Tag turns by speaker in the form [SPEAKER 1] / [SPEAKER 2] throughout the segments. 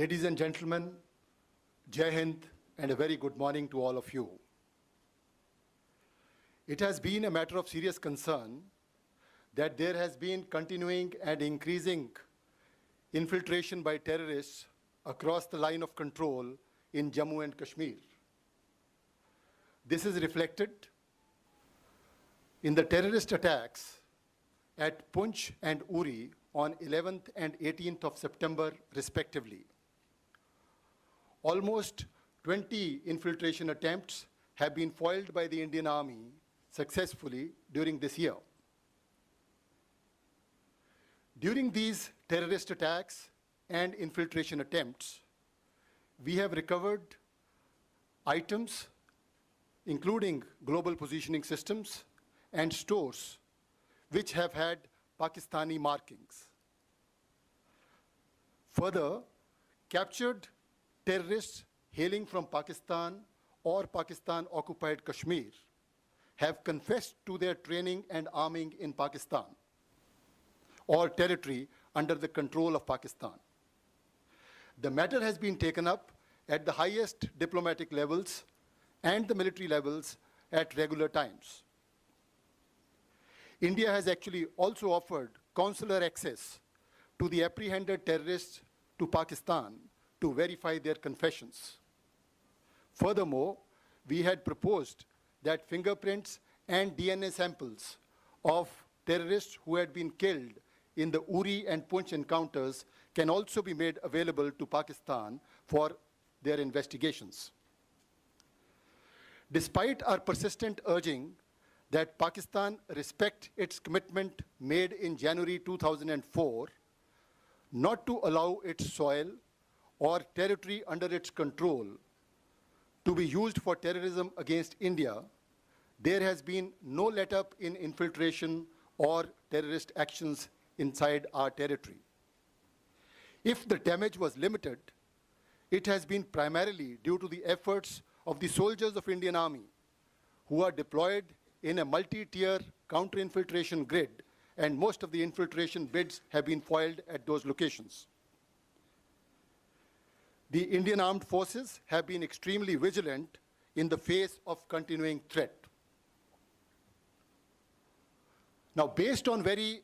[SPEAKER 1] Ladies and gentlemen, Jai Hind and a very good morning to all of you. It has been a matter of serious concern that there has been continuing and increasing infiltration by terrorists across the line of control in Jammu and Kashmir. This is reflected in the terrorist attacks at Poonch and Uri on 11th and 18th of September, respectively. Almost 20 infiltration attempts have been foiled by the Indian Army successfully during this year. During these terrorist attacks and infiltration attempts, we have recovered items including global positioning systems and stores which have had Pakistani markings. Further, captured terrorists hailing from Pakistan or Pakistan-occupied Kashmir have confessed to their training and arming in Pakistan or territory under the control of Pakistan. The matter has been taken up at the highest diplomatic levels and the military levels at regular times. India has actually also offered consular access to the apprehended terrorists to Pakistan to verify their confessions. Furthermore, we had proposed that fingerprints and DNA samples of terrorists who had been killed in the Uri and Poonch encounters can also be made available to Pakistan for their investigations. Despite our persistent urging that Pakistan respect its commitment made in January 2004 not to allow its soil or territory under its control to be used for terrorism against India, there has been no let-up in infiltration or terrorist actions inside our territory. If the damage was limited, it has been primarily due to the efforts of the soldiers of Indian Army who are deployed in a multi-tier counter-infiltration grid, and most of the infiltration bids have been foiled at those locations. The Indian Armed Forces have been extremely vigilant in the face of continuing threat. Now, based on very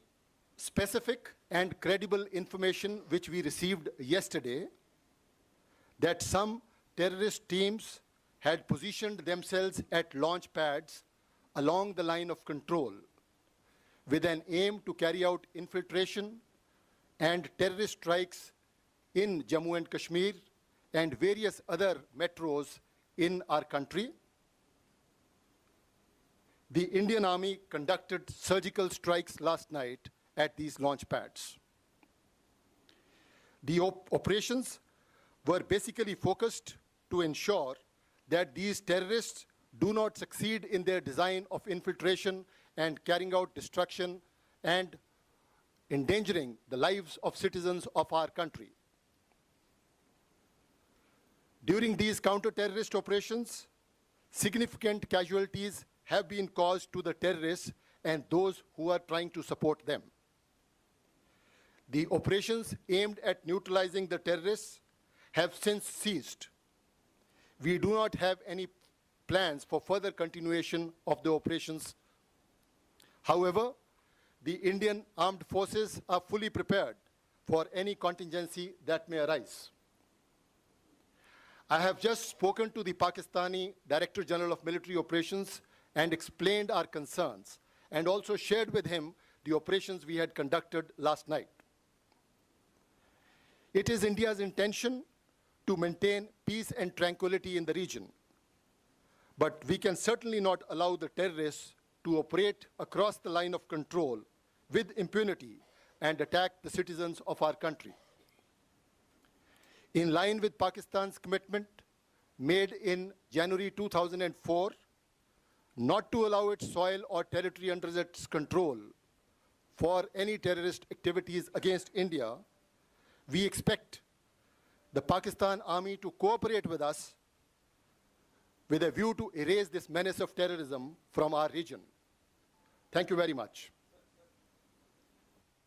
[SPEAKER 1] specific and credible information which we received yesterday, that some terrorist teams had positioned themselves at launch pads along the line of control with an aim to carry out infiltration and terrorist strikes in Jammu and Kashmir and various other metros in our country. The Indian Army conducted surgical strikes last night at these launch pads. The operations were basically focused to ensure that these terrorists do not succeed in their design of infiltration and carrying out destruction and endangering the lives of citizens of our country. During these counter-terrorist operations, significant casualties have been caused to the terrorists and those who are trying to support them. The operations aimed at neutralizing the terrorists have since ceased. We do not have any plans for further continuation of the operations. However, the Indian Armed Forces are fully prepared for any contingency that may arise. I have just spoken to the Pakistani Director General of Military Operations and explained our concerns, and also shared with him the operations we had conducted last night. It is India's intention to maintain peace and tranquility in the region, but we can certainly not allow the terrorists to operate across the line of control with impunity and attack the citizens of our country. In line with Pakistan's commitment made in January 2004 not to allow its soil or territory under its control for any terrorist activities against India, we expect the Pakistan Army to cooperate with us with a view to erase this menace of terrorism from our region. Thank you very much.